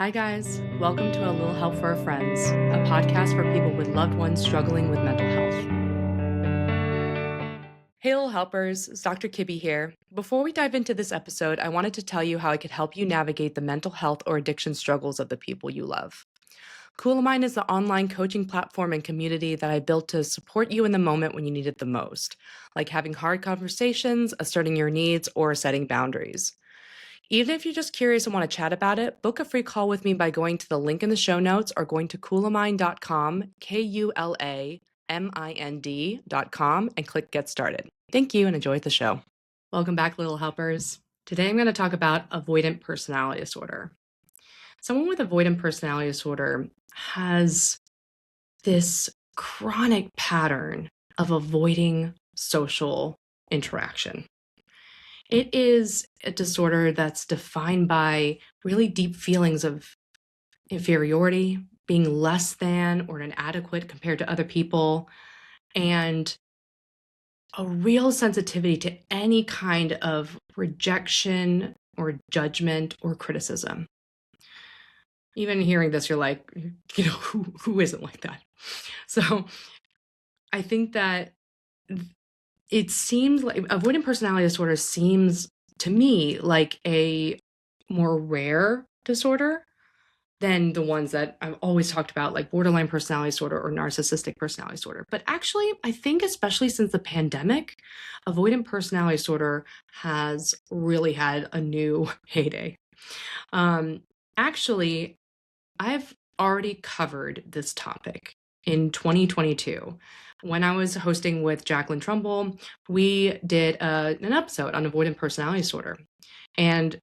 Hi, guys. Welcome to A Little Help for Our Friends, a podcast for people with loved ones struggling with mental health. Hey, little helpers. It's Dr. Kibby here. Before we dive into this episode, I wanted to tell you how I could help you navigate the mental health or addiction struggles of the people you love. Cool is the online coaching platform and community that I built to support you in the moment when you need it the most, like having hard conversations, asserting your needs, or setting boundaries. Even if you're just curious and want to chat about it, book a free call with me by going to the link in the show notes or going to coolamind.com, KULAMIND.com, and click Get Started. Thank you and enjoy the show. Welcome back, little helpers. Today I'm going to talk about avoidant personality disorder. Someone with avoidant personality disorder has this chronic pattern of avoiding social interaction. It is a disorder that's defined by really deep feelings of inferiority, being less than or inadequate compared to other people, and a real sensitivity to any kind of rejection or judgment or criticism. Even hearing this, you're like, who isn't like that? So I think that it seems like avoidant personality disorder seems to me like a more rare disorder than the ones that I've always talked about, like borderline personality disorder or narcissistic personality disorder. But actually, I think especially since the pandemic, avoidant personality disorder has really had a new heyday. Actually, I've already covered this topic in 2022. When I was hosting with Jacqueline Trumbull, we did an episode on avoidant personality disorder. And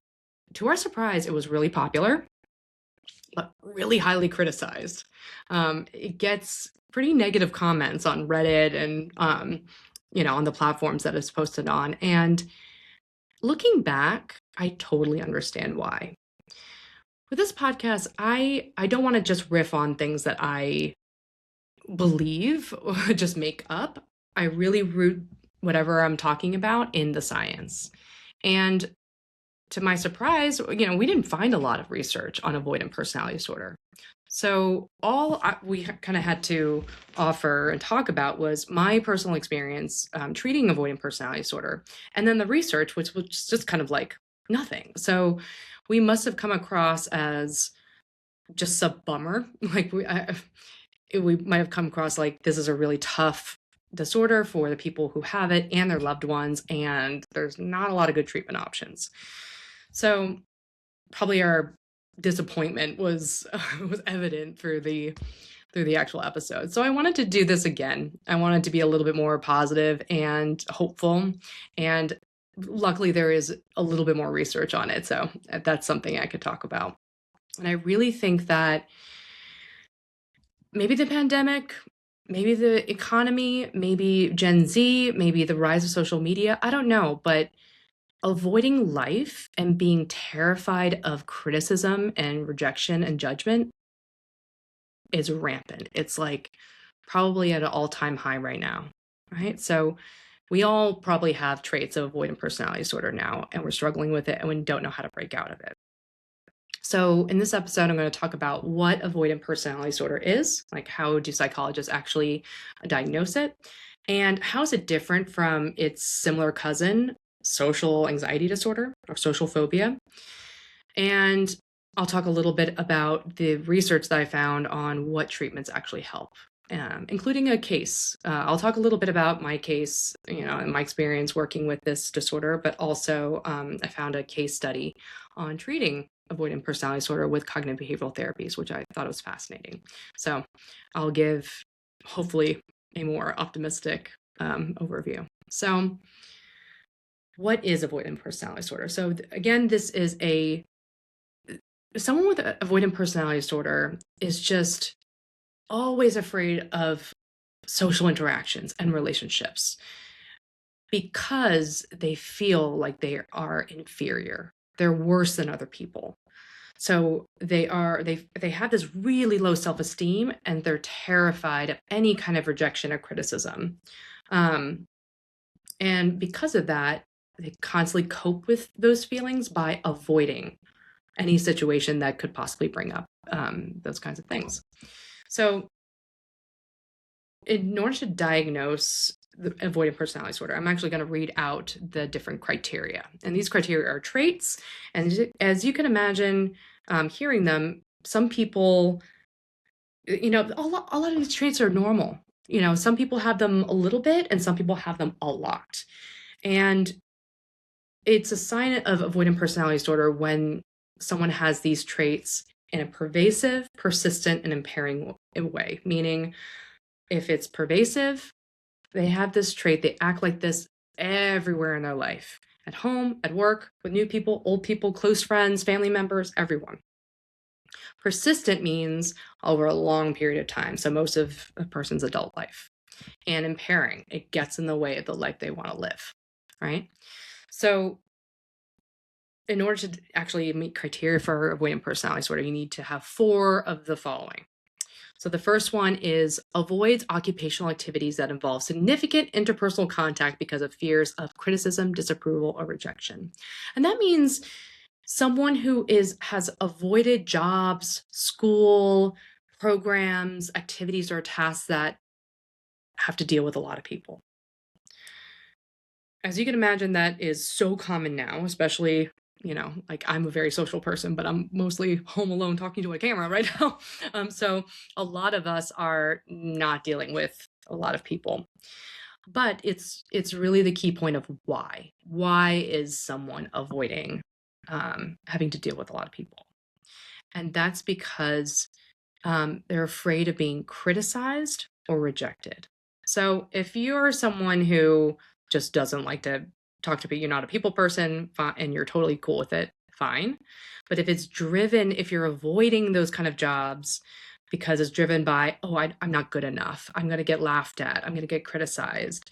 to our surprise, it was really popular, but really highly criticized. It gets pretty negative comments on Reddit and, on the platforms that it's posted on. And looking back, I totally understand why. With this podcast, I don't want to just riff on things that I believe or just make up. I really root whatever I'm talking about in the science. And to my surprise, we didn't find a lot of research on avoidant personality disorder. So we kind of had to offer and talk about was my personal experience treating avoidant personality disorder, and then the research, which was just kind of like nothing. So we must have come across as just a bummer. Like we might have come across like this is a really tough disorder for the people who have it and their loved ones, and there's not a lot of good treatment options. So probably our disappointment was was evident through the actual episode. So I wanted to do this again. I wanted to be a little bit more positive and hopeful, and luckily there is a little bit more research on it, so that's something I could talk about. And I really think that maybe the pandemic, maybe the economy, maybe Gen Z, maybe the rise of social media, I don't know, but avoiding life and being terrified of criticism and rejection and judgment is rampant. It's like probably at an all-time high right now, right? So we all probably have traits of avoidant personality disorder now, and we're struggling with it and we don't know how to break out of it. So in this episode, I'm going to talk about what avoidant personality disorder is, like how do psychologists actually diagnose it, and how is it different from its similar cousin, social anxiety disorder or social phobia. And I'll talk a little bit about the research that I found on what treatments actually help, including a case. I'll talk a little bit about my case, and my experience working with this disorder, but also I found a case study on treating avoidant personality disorder with cognitive behavioral therapies, which I thought was fascinating. So I'll give hopefully a more optimistic overview. So what is avoidant personality disorder? So again, this is someone with avoidant personality disorder is just always afraid of social interactions and relationships because they feel like they are inferior. They're worse than other people. So they have this really low self-esteem, and they're terrified of any kind of rejection or criticism. And because of that, they constantly cope with those feelings by avoiding any situation that could possibly bring up those kinds of things. So in order to diagnose the avoidant personality disorder, I'm actually going to read out the different criteria. And these criteria are traits. And as you can imagine, hearing them, some people, a lot of these traits are normal. Some people have them a little bit and some people have them a lot. And it's a sign of avoidant personality disorder when someone has these traits in a pervasive, persistent, and impairing way. Meaning, if it's pervasive, they have this trait, they act like this everywhere in their life, at home, at work, with new people, old people, close friends, family members, everyone. Persistent means over a long period of time, so most of a person's adult life. And impairing, it gets in the way of the life they want to live, right? So in order to actually meet criteria for avoidant personality disorder, you need to have 4 of the following. So the first one is avoids occupational activities that involve significant interpersonal contact because of fears of criticism, disapproval, or rejection. And that means someone who has avoided jobs, school, programs, activities, or tasks that have to deal with a lot of people. As you can imagine, that is so common now, especially, like I'm a very social person, but I'm mostly home alone talking to a camera right now. So a lot of us are not dealing with a lot of people. But it's really the key point of why. Why is someone avoiding having to deal with a lot of people? And that's because they're afraid of being criticized or rejected. So if you're someone who just doesn't like to talk to people, you're not a people person, and you're totally cool with it, fine. But if it's driven, if you're avoiding those kind of jobs because it's driven by, I'm not good enough, I'm going to get laughed at, I'm going to get criticized,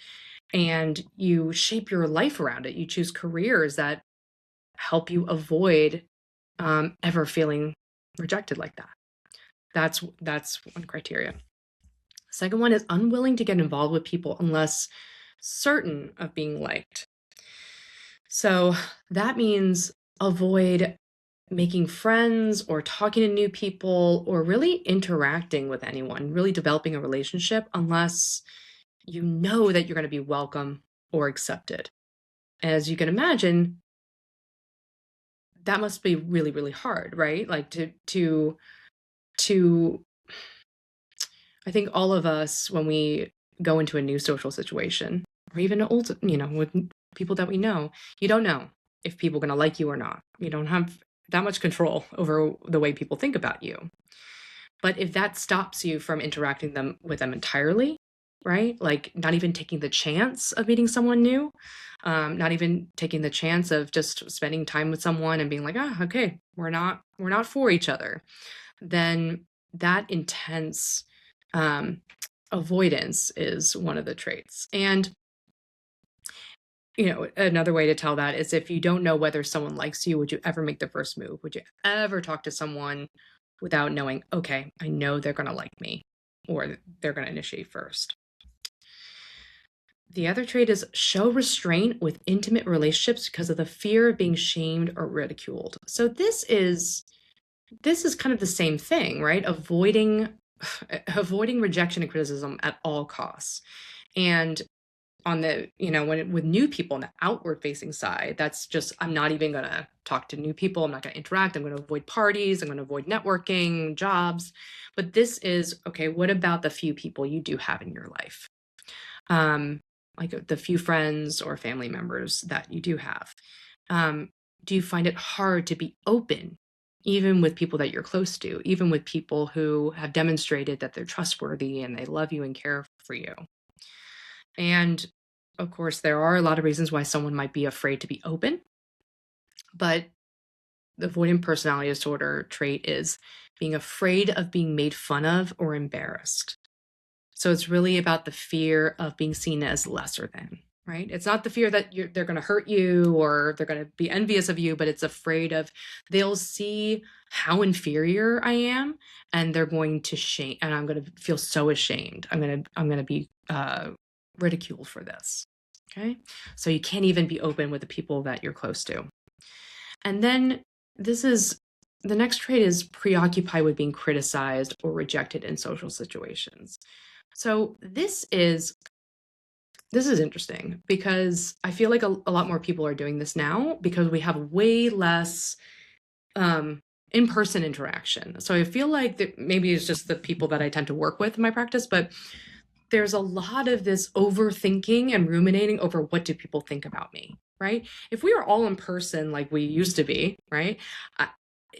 and you shape your life around it, you choose careers that help you avoid ever feeling rejected like that. That's one criteria. Second one is unwilling to get involved with people unless certain of being liked. So that means avoid making friends or talking to new people or really interacting with anyone, really developing a relationship unless you know that you're going to be welcome or accepted. As you can imagine, that must be really, really hard, right? Like to I think all of us, when we go into a new social situation, or even old, with people that we know, you don't know if people are going to like you or not. You don't have that much control over the way people think about you. But if that stops you from interacting with them entirely, right? Like not even taking the chance of meeting someone new, not even taking the chance of just spending time with someone and being like, okay, we're not for each other, then that intense avoidance is one of the traits. And another way to tell that is if you don't know whether someone likes you, would you ever make the first move? Would you ever talk to someone without knowing, okay, I know they're going to like me, or they're going to initiate first? The other trait is show restraint with intimate relationships because of the fear of being shamed or ridiculed. So this is kind of the same thing, right? Avoiding rejection and criticism at all costs. And on the, with new people on the outward facing side, that's just, I'm not even going to talk to new people. I'm not going to interact. I'm going to avoid parties. I'm going to avoid networking, jobs. But this is, okay, what about the few people you do have in your life? Like the few friends or family members that you do have. Do you find it hard to be open, even with people that you're close to, even with people who have demonstrated that they're trustworthy and they love you and care for you? And of course, there are a lot of reasons why someone might be afraid to be open, but the avoidant personality disorder trait is being afraid of being made fun of or embarrassed. So it's really about the fear of being seen as lesser than, right? It's not the fear that they're going to hurt you or they're going to be envious of you, but it's afraid of they'll see how inferior I am and they're going to shame, and I'm going to feel so ashamed. I'm going to be ridiculed for this. Okay. So you can't even be open with the people that you're close to. And then this is the next trait is preoccupied with being criticized or rejected in social situations. So this is interesting because I feel like a lot more people are doing this now because we have way less in-person interaction. So I feel like that maybe it's just the people that I tend to work with in my practice, but there's a lot of this overthinking and ruminating over what do people think about me, right? If we were all in person like we used to be, right?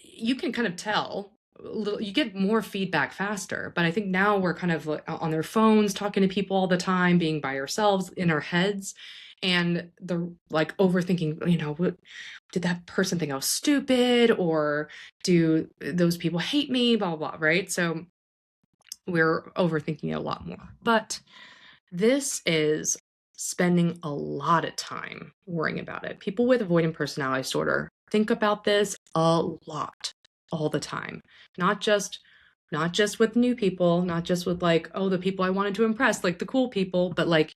You can kind of tell you get more feedback faster, but I think now we're kind of on their phones talking to people all the time, being by ourselves in our heads, and the like overthinking, what did that person think I was stupid, or do those people hate me, blah blah blah, right? So we're overthinking it a lot more. But this is spending a lot of time worrying about it. People with avoidant personality disorder think about this a lot, all the time. Not just with new people, not just with like, oh, the people I wanted to impress, like the cool people, but like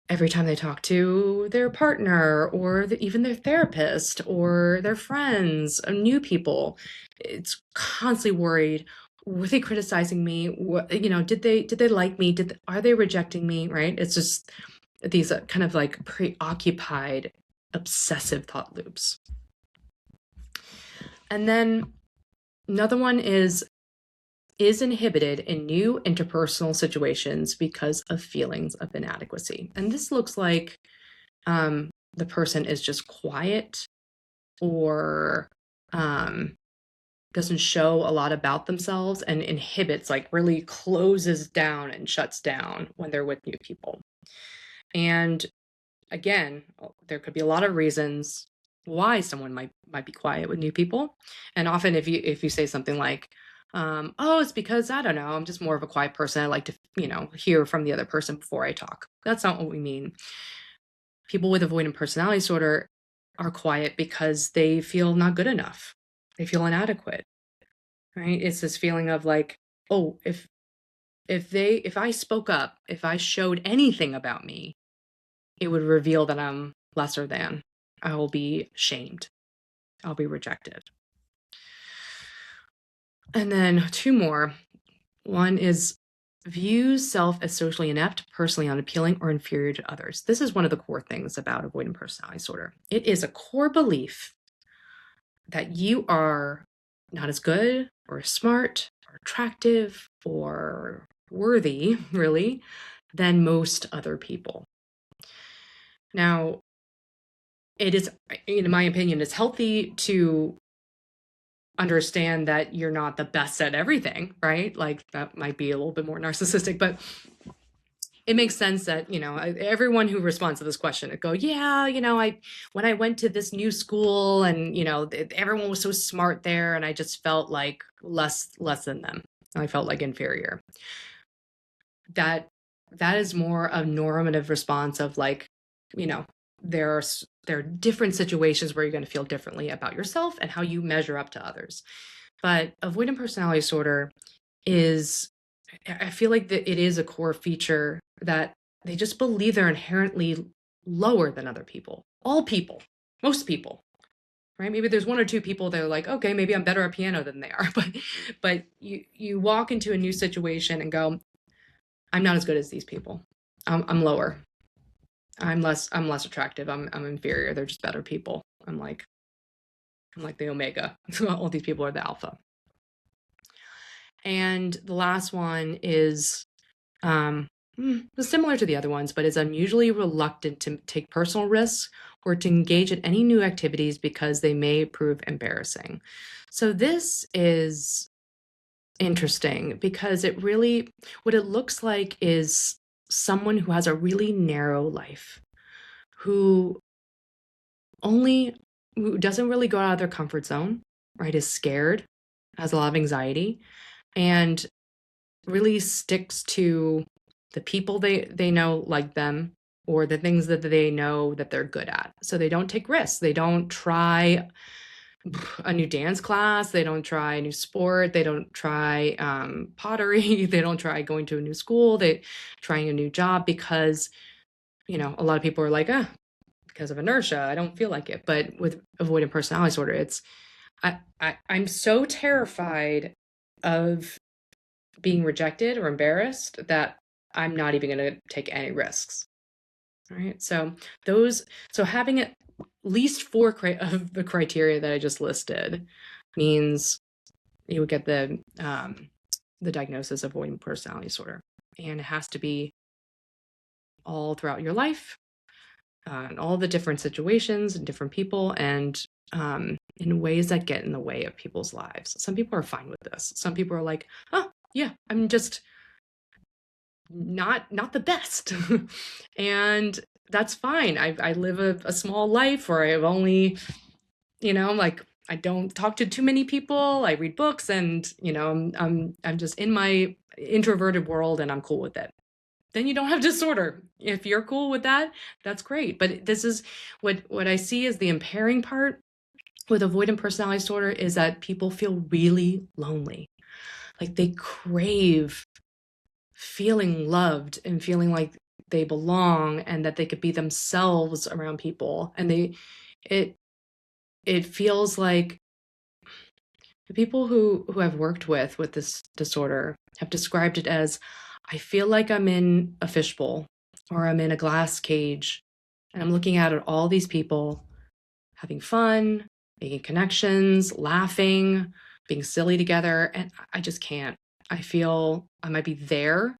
every time they talk to their partner or even their therapist or their friends, new people, it's constantly worried. Were they criticizing me? Did they like me? Are they rejecting me? Right? It's just these kind of like preoccupied, obsessive thought loops. And then another one is inhibited in new interpersonal situations because of feelings of inadequacy. And this looks like the person is just quiet or doesn't show a lot about themselves and inhibits, like really closes down and shuts down when they're with new people. And again, there could be a lot of reasons why someone might be quiet with new people. And often if you say something like, oh, it's because, I don't know, I'm just more of a quiet person. I like to, hear from the other person before I talk. That's not what we mean. People with avoidant personality disorder are quiet because they feel not good enough. They feel inadequate, right? It's this feeling of like, oh, if I spoke up, if I showed anything about me, it would reveal that I'm lesser than. I will be shamed. I'll be rejected. And then two more. One is views self as socially inept, personally unappealing, or inferior to others. This is one of the core things about avoidant personality disorder. It is a core belief that you are not as good or smart or attractive or worthy, really, than most other people. Now, it is, in my opinion, it's healthy to understand that you're not the best at everything, right? Like that might be a little bit more narcissistic, but it makes sense that, everyone who responds to this question would go, yeah, when I went to this new school and, everyone was so smart there and I just felt like less than them. I felt like inferior. That is more a normative response of like, there are different situations where you're going to feel differently about yourself and how you measure up to others. But avoidant personality disorder is, I feel like that it is a core feature that they just believe they're inherently lower than other people. All people, most people, right? Maybe there's one or two people that are like, okay, maybe I'm better at piano than they are. But you walk into a new situation and go, I'm not as good as these people. I'm lower. I'm less attractive. I'm inferior. They're just better people. I'm like the omega. All these people are the alpha. And the last one is similar to the other ones, but is unusually reluctant to take personal risks or to engage in any new activities because they may prove embarrassing. So this is interesting because it really, what it looks like is someone who has a really narrow life, who doesn't really go out of their comfort zone, right? Is scared, has a lot of anxiety, and really sticks to the people they know like them, or the things that they know that they're good at. So they don't take risks. They don't try a new dance class. They don't try a new sport. They don't try pottery. They don't try going to a new school. They trying a new job because, a lot of people are like, because of inertia, I don't feel like it. But with avoidant personality disorder, it's I'm so terrified of being rejected or embarrassed that I'm not even going to take any risks. All right. So having at least four of the criteria that I just listed means you would get the diagnosis of avoidant personality disorder, and it has to be all throughout your life, in all the different situations and different people, and in ways that get in the way of people's lives. Some people are fine with this. Some people are like, oh yeah, I'm just not the best. And that's fine. I live a small life where I've only, like, I don't talk to too many people. I read books, and I'm just in my introverted world, and I'm cool with it. Then you don't have disorder. If you're cool with that, that's great. But this is what I see as the impairing part with avoidant personality disorder, is that people feel really lonely. Like they crave feeling loved and feeling like they belong and that they could be themselves around people. And it feels like the people who I've worked with this disorder have described it as, I feel like I'm in a fishbowl or I'm in a glass cage, and I'm looking out at all these people having fun, making connections, laughing, being silly together, and I just can't. I feel I might be there,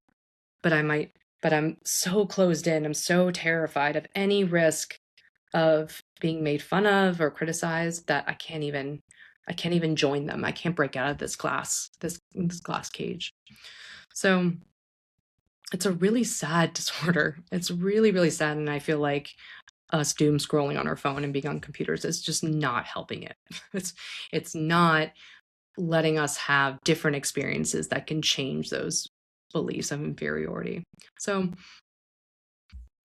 but I'm so closed in. I'm so terrified of any risk of being made fun of or criticized that I can't even join them. I can't break out of this glass cage. So it's a really sad disorder. It's really, really sad. And I feel like us doom scrolling on our phone and being on computers is just not helping it. It's not letting us have different experiences that can change those beliefs of inferiority. So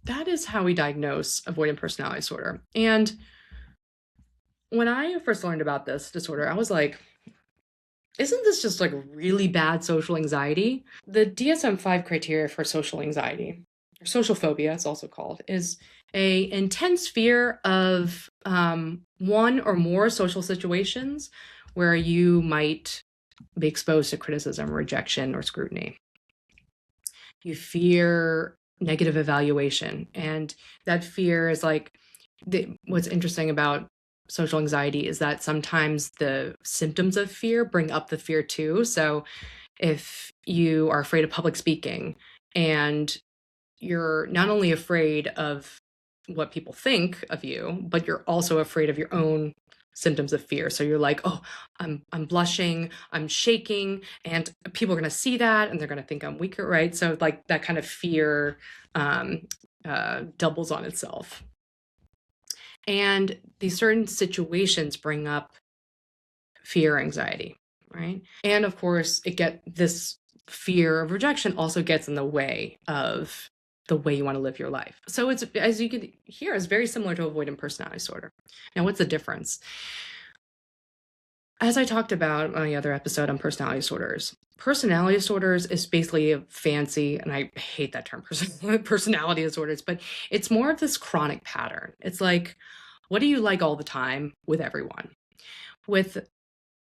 that is how we diagnose avoidant personality disorder. And when I first learned about this disorder, I was like, isn't this just like really bad social anxiety? The DSM-5 criteria for social anxiety, or social phobia, it's also called, is a intense fear of one or more social situations where you might be exposed to criticism, rejection, or scrutiny. You fear negative evaluation, and that fear is like, what's interesting about social anxiety is that sometimes the symptoms of fear bring up the fear too. So if you are afraid of public speaking and you're not only afraid of what people think of you, but you're also afraid of your own symptoms of fear. So you're like, oh, I'm blushing, I'm shaking, and people are going to see that and they're going to think I'm weaker, right? So like that kind of fear doubles on itself. And these certain situations bring up fear, anxiety, right? And of course, this fear of rejection also gets in the way of the way you want to live your life. So it's, as you can hear, it's very similar to avoidant personality disorder. Now, what's the difference? As I talked about on the other episode on personality disorders is basically a fancy, and I hate that term, personality disorders, but it's more of this chronic pattern. It's like, what do you like all the time with everyone? With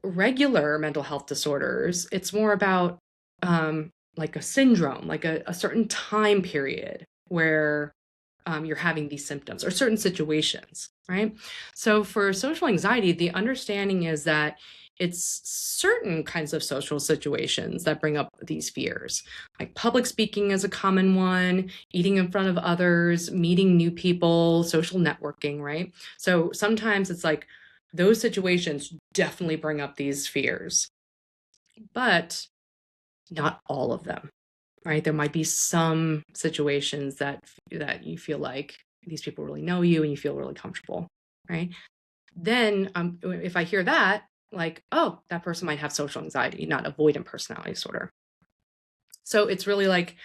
regular mental health disorders, it's more about like a syndrome, like a certain time period where you're having these symptoms or certain situations, right? So for social anxiety, the understanding is that it's certain kinds of social situations that bring up these fears. Like public speaking is a common one, eating in front of others, meeting new people, social networking, right? So sometimes it's like those situations definitely bring up these fears, but not all of them, right? There might be some situations that you feel like these people really know you and you feel really comfortable, right? Then if I hear that, like, oh, that person might have social anxiety, not avoidant personality disorder. So it's really like,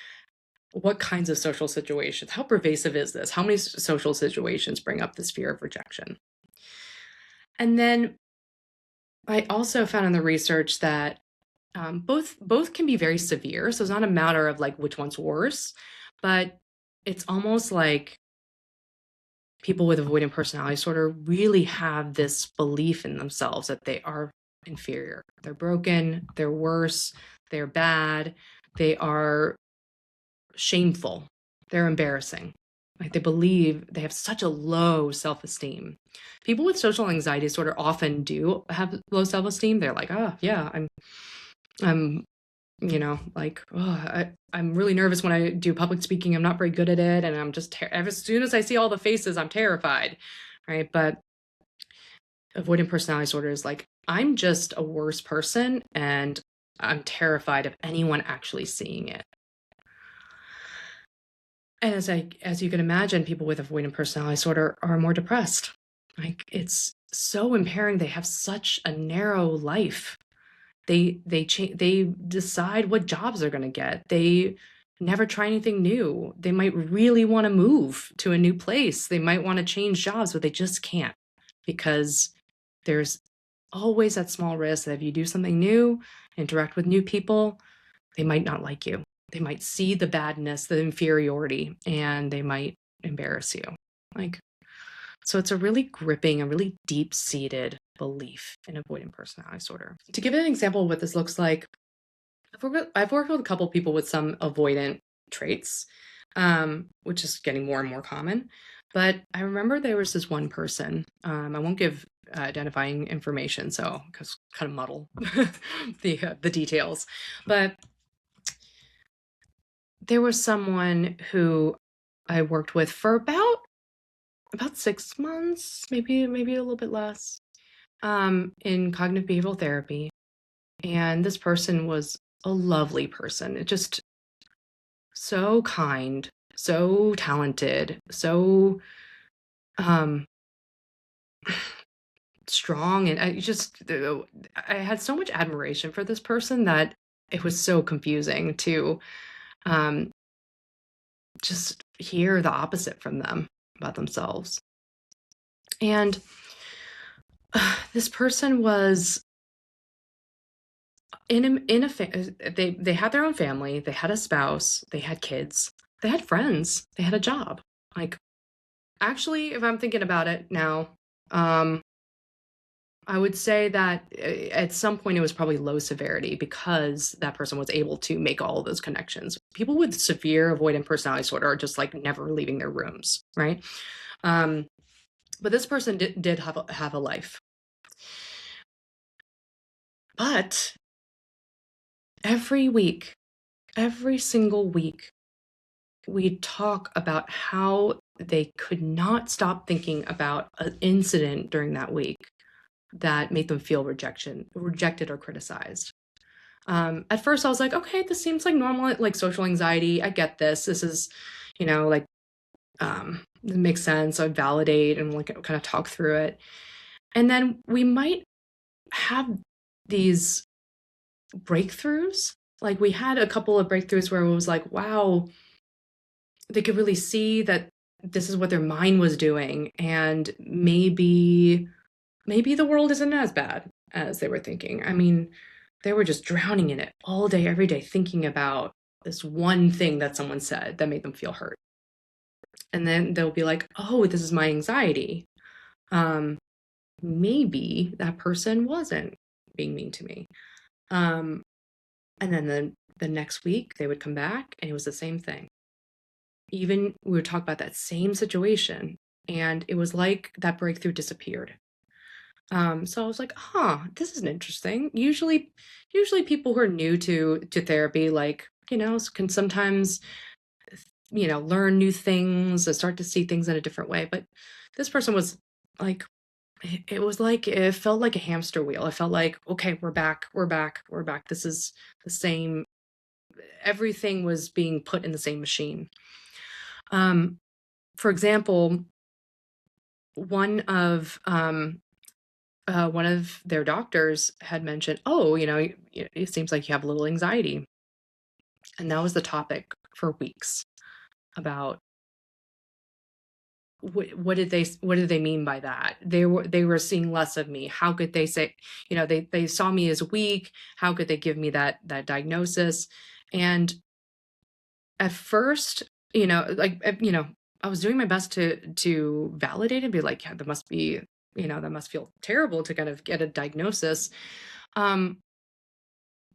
what kinds of social situations? How pervasive is this? How many social situations bring up this fear of rejection? And then I also found in the research that both can be very severe. So it's not a matter of like which one's worse, but it's almost like people with avoidant personality disorder really have this belief in themselves that they are inferior. They're broken, they're worse, they're bad, they are shameful, they're embarrassing. Like they believe they have such a low self-esteem. People with social anxiety disorder often do have low self-esteem. They're like, oh yeah, I'm like, oh, I'm really nervous when I do public speaking. I'm not very good at it. And I'm just, as soon as I see all the faces, I'm terrified, right? But avoidant personality disorder is like, I'm just a worse person and I'm terrified of anyone actually seeing it. And as you can imagine, people with avoidant personality disorder are more depressed. Like it's so impairing. They have such a narrow life. They decide what jobs they're going to get. They never try anything new. They might really want to move to a new place. They might want to change jobs, but they just can't because there's always that small risk that if you do something new, interact with new people, they might not like you. They might see the badness, the inferiority, and they might embarrass you. Like, so it's a really gripping, a really deep-seated belief in avoidant personality disorder. To give an example of what this looks like, I've worked with a couple people with some avoidant traits, which is getting more and more common. But I remember there was this one person, I won't give identifying information, so because kind of muddle the details. But there was someone who I worked with for about 6 months, maybe a little bit less, in cognitive behavioral therapy. And this person was a lovely person. It just so kind, so talented, so strong. And I had so much admiration for this person that it was so confusing to um, just hear the opposite from them about themselves. And this person was they had their own family, they had a spouse, they had kids, they had friends, they had a job. Like, actually, if I'm thinking about it now, I would say that at some point it was probably low severity because that person was able to make all of those connections. People with severe avoidant personality disorder are just like never leaving their rooms, right? But this person did have a life. But every week, every single week, we talk about how they could not stop thinking about an incident during that week that made them feel rejected or criticized. At first I was like, okay, this seems like normal, like social anxiety. I get this. This is, like, it makes sense. I validate and like kind of talk through it. And then we might have these breakthroughs. Like we had a couple of breakthroughs where it was like, wow, they could really see that this is what their mind was doing. And maybe the world isn't as bad as they were thinking. I mean, they were just drowning in it all day, every day, thinking about this one thing that someone said that made them feel hurt. And then they'll be like, oh, this is my anxiety. Maybe that person wasn't being mean to me. And then the next week they would come back and it was the same thing. Even we would talk about that same situation and it was like that breakthrough disappeared. So I was like, this is interesting. Usually people who are new to therapy, like, can sometimes, learn new things and start to see things in a different way. But this person was like, it felt like a hamster wheel. It felt like, okay, we're back. This is the same. Everything was being put in the same machine. For example, one of their doctors had mentioned, oh, it seems like you have a little anxiety. And that was the topic for weeks about what did they mean by that? They were seeing less of me. How could they say, they saw me as weak. How could they give me that diagnosis? And at first, I was doing my best to validate and be like, yeah, that must be, that must feel terrible to kind of get a diagnosis. Um,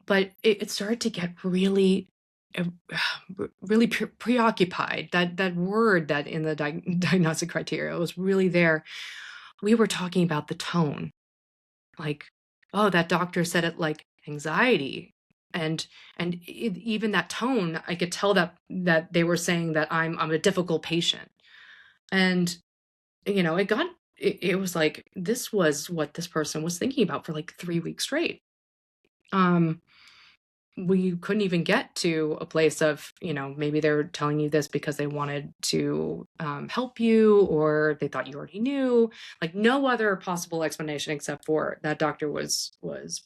but it started to get really, uh, really preoccupied. That word that in the diagnostic criteria was really there. We were talking about the tone, like, oh, that doctor said it like anxiety, and even that tone, I could tell that they were saying that I'm a difficult patient, and it was like this was what this person was thinking about for like 3 weeks straight. Um, we couldn't even get to a place of, maybe they're telling you this because they wanted to help you, or they thought you already knew. Like no other possible explanation except for that doctor was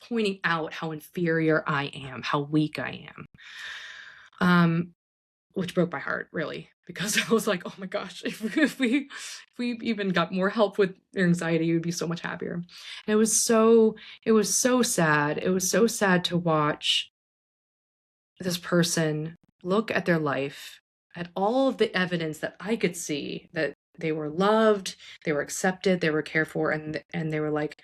pointing out how inferior I am, how weak I am. Which broke my heart really, because I was like, oh my gosh, if we even got more help with their anxiety, we'd be so much happier. And it was so sad. It was so sad to watch this person look at their life, at all of the evidence that I could see that they were loved, they were accepted, they were cared for, and they were like,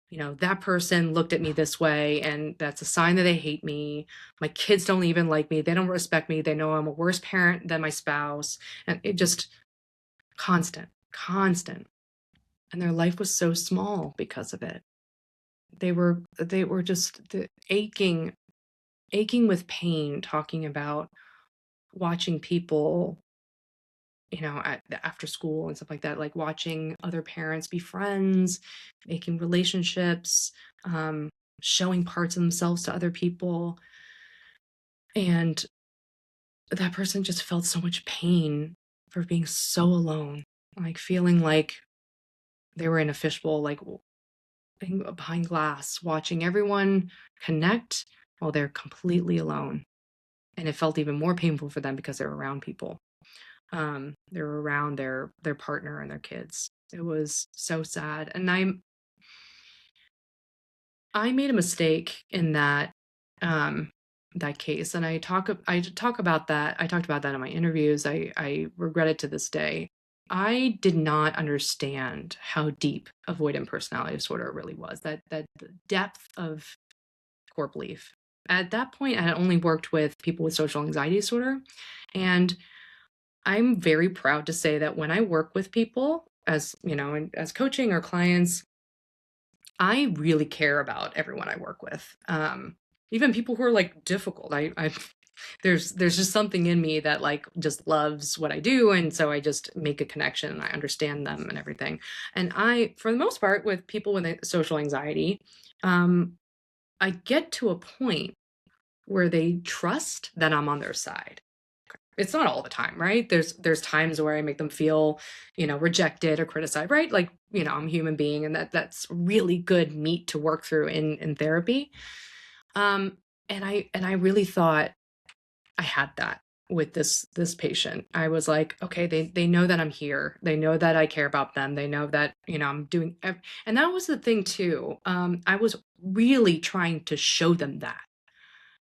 that person looked at me this way, and that's a sign that they hate me. My kids don't even like me. They don't respect me. They know I'm a worse parent than my spouse. And it just constant, constant. And their life was so small because of it. They were just aching with pain, talking about watching people, at after school and stuff like that, like watching other parents be friends, making relationships, um, showing parts of themselves to other people. And that person just felt so much pain for being so alone, like feeling like they were in a fishbowl, like behind glass, watching everyone connect while they're completely alone. And it felt even more painful for them because they're around people. They were around their partner and their kids. It was so sad. And I made a mistake in that case. And I talk about that. I talked about that in my interviews. I regret it to this day. I did not understand how deep avoidant personality disorder really was. That the depth of core belief. At that point, I had only worked with people with social anxiety disorder, and I'm very proud to say that when I work with people as, as coaching or clients, I really care about everyone I work with. Even people who are like difficult. There's just something in me that like just loves what I do, and so I just make a connection and I understand them and everything. And for the most part, with people with social anxiety, um, I get to a point where they trust that I'm on their side. It's not all the time, right? There's times where I make them feel, rejected or criticized, right? Like, I'm a human being, and that's really good meat to work through in therapy. Um, and I really thought I had that with this patient. I was like, okay, they know that I'm here. They know that I care about them. They know that, I'm doing and that was the thing too. I was really trying to show them that.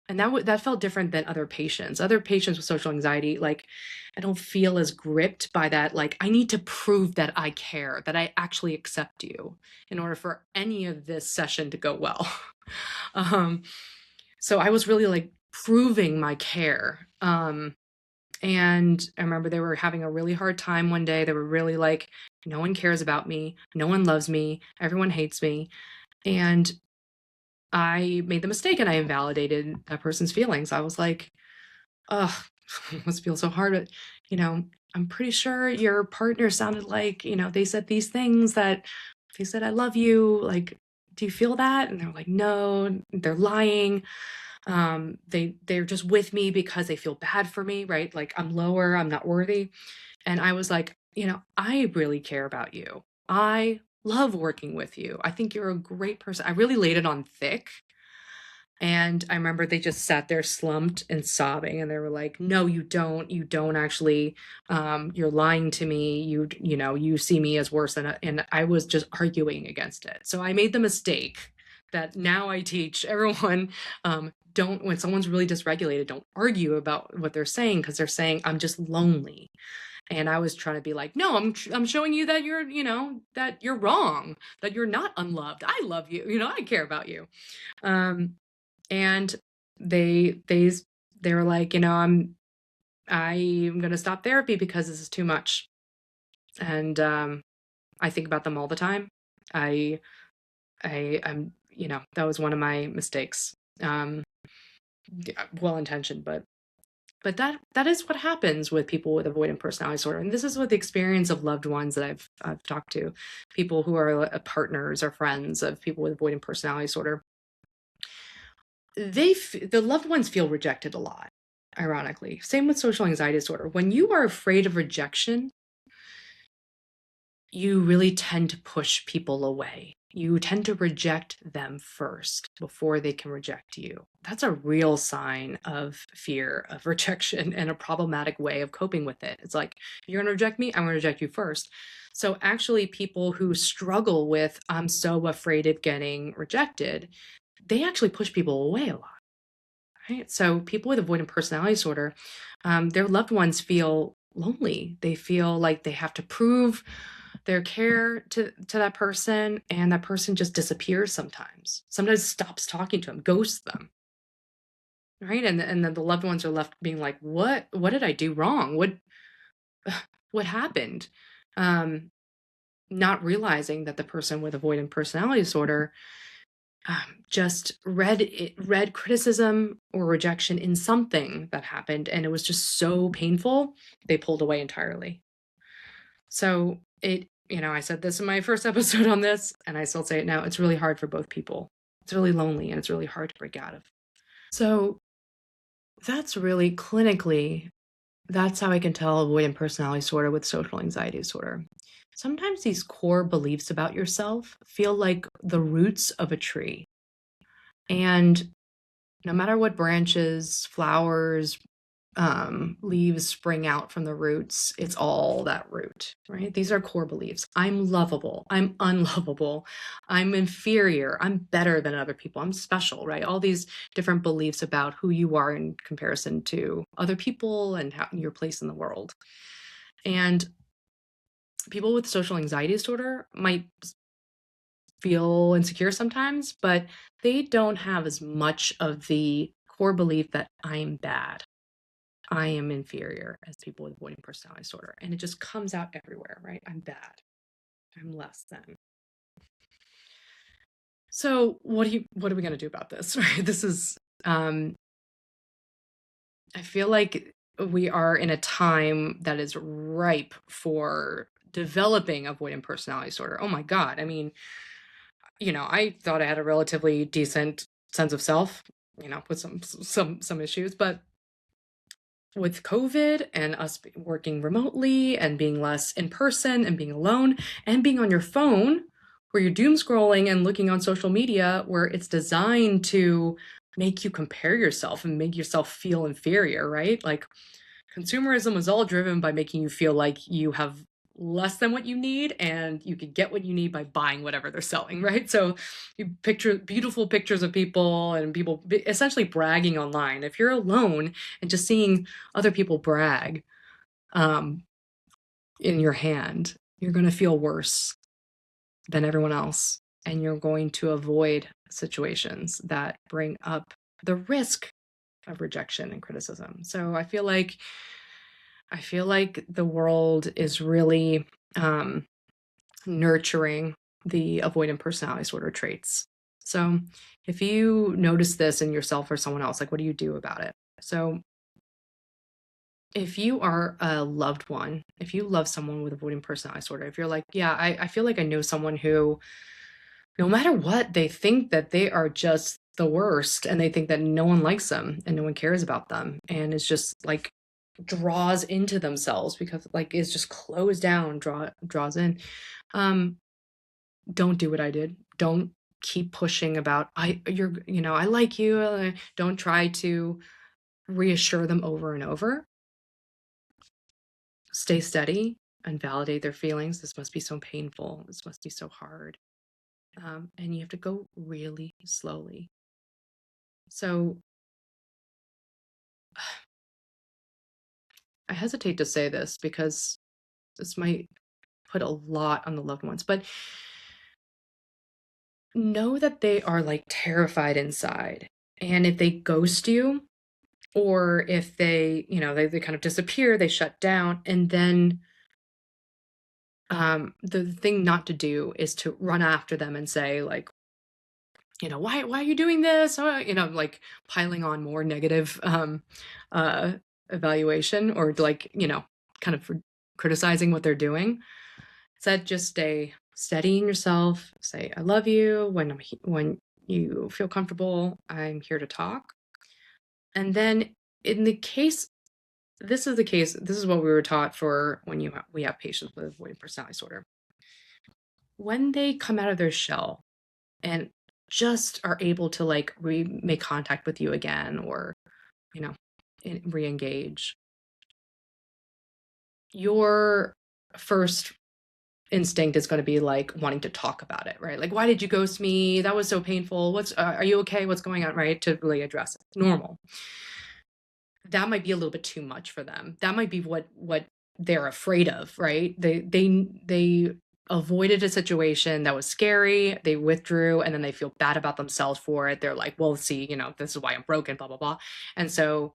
And that felt different than other patients. Other patients with social anxiety, like, I don't feel as gripped by that, like, I need to prove that I care, that I actually accept you in order for any of this session to go well. Um, so I was really, like, proving my care. And I remember they were having a really hard time one day. They were really like, "No one cares about me. No one loves me. Everyone hates me." And I made the mistake and I invalidated that person's feelings. I was like, "Ugh, it must feel so hard, but, you know, I'm pretty sure your partner sounded like, they said these things that they said, 'I love you.' Like, do you feel that?" And they're like, "No, they're lying. They're just with me because they feel bad for me, right? Like I'm lower, I'm not worthy." And I was like, I really care about you. I love working with you. I think you're a great person. I really laid it on thick. And I remember they just sat there slumped and sobbing, and they were like, "No, you don't. You don't actually. You're lying to me. You see me as worse than." And I was just arguing against it. So I made the mistake that now I teach everyone, don't, when someone's really dysregulated, don't argue about what they're saying, because they're saying, "I'm just lonely." And I was trying to be like, no, I'm showing you that you're, that you're wrong, that you're not unloved. I love you. I care about you. Um, and they were like, I'm going to stop therapy because this is too much. And, I think about them all the time. I, I'm, that was one of my mistakes. Well intentioned, but that is what happens with people with avoidant personality disorder. And this is what the experience of loved ones that I've talked to, people who are partners or friends of people with avoidant personality disorder. The loved ones feel rejected a lot, ironically. Same with social anxiety disorder. When you are afraid of rejection, you really tend to push people away. You tend to reject them first before they can reject you. That's a real sign of fear of rejection and a problematic way of coping with it. It's like, you're going to reject me, I'm going to reject you first. So actually, people who struggle with, I'm so afraid of getting rejected, they actually push people away a lot. Right? So people with avoidant personality disorder, their loved ones feel lonely. They feel like they have to prove their care to that person, and that person just disappears sometimes. Sometimes stops talking to them, ghosts them. Right? And then the loved ones are left being like, what did I do wrong? What happened? Not realizing that the person with avoidant personality disorder just read criticism or rejection in something that happened, and it was just so painful, they pulled away entirely. So I said this in my first episode on this, and I still say it now, it's really hard for both people. It's really lonely, and it's really hard to break out of. So that's really clinically, that's how I can tell avoidant personality disorder with social anxiety disorder. Sometimes these core beliefs about yourself feel like the roots of a tree. And no matter what branches, flowers, leaves spring out from the roots, it's all that root, right? These are core beliefs. I'm lovable. I'm unlovable. I'm inferior. I'm better than other people. I'm special, right? All these different beliefs about who you are in comparison to other people and your place in the world. And people with social anxiety disorder might feel insecure sometimes, but they don't have as much of the core belief that I'm bad, I am inferior, as people with avoidant personality disorder. And it just comes out everywhere, right? I'm bad. I'm less than. So what are we going to do about this? Right? This is, I feel like we are in a time that is ripe for developing avoidant personality disorder. Oh my God. I mean, I thought I had a relatively decent sense of self, with some issues, but with COVID and us working remotely and being less in person and being alone and being on your phone where you're doom scrolling and looking on social media where it's designed to make you compare yourself and make yourself feel inferior, right? Like consumerism was all driven by making you feel like you have less than what you need and you could get what you need by buying whatever they're selling, right? So you picture beautiful pictures of people and people essentially bragging online. If you're alone and just seeing other people brag in your hand, you're going to feel worse than everyone else, and you're going to avoid situations that bring up the risk of rejection and criticism. So I feel like the world is really nurturing the avoidant personality disorder traits. So if you notice this in yourself or someone else, like, what do you do about it? So if you are a loved one, if you love someone with avoidant personality disorder, if you're like, yeah, I feel like I know someone who, no matter what, they think that they are just the worst, and they think that no one likes them and no one cares about them, and it's just like draws into themselves because like it's just closed down, draws in. Don't do what I did. Don't keep pushing about I like you. Don't try to reassure them over and over. Stay steady and validate their feelings. This must be so painful. This must be so hard. And you have to go really slowly. So I hesitate to say this because this might put a lot on the loved ones, but know that they are like terrified inside. And if they ghost you, or if they, they kind of disappear, they shut down, and then the thing not to do is to run after them and say like, why are you doing this? Oh, like piling on more negative uh, evaluation, or like, kind of criticizing what they're doing. Instead, just stay steady in yourself. Say, I love you. When you feel comfortable, I'm here to talk. And then in the case, this is what we were taught for when we have patients with avoidant personality disorder. When they come out of their shell and just are able to like make contact with you again, or you know re-engage, your first instinct is going to be like wanting to talk about it, right? Like, why did you ghost me? That was so painful. Are you okay? What's going on? Right? To really address it. Normal. That might be a little bit too much for them. That might be what they're afraid of, right? They avoided a situation that was scary. They withdrew, and then they feel bad about themselves for it. They're like, well, see, this is why I'm broken, blah, blah, blah. And so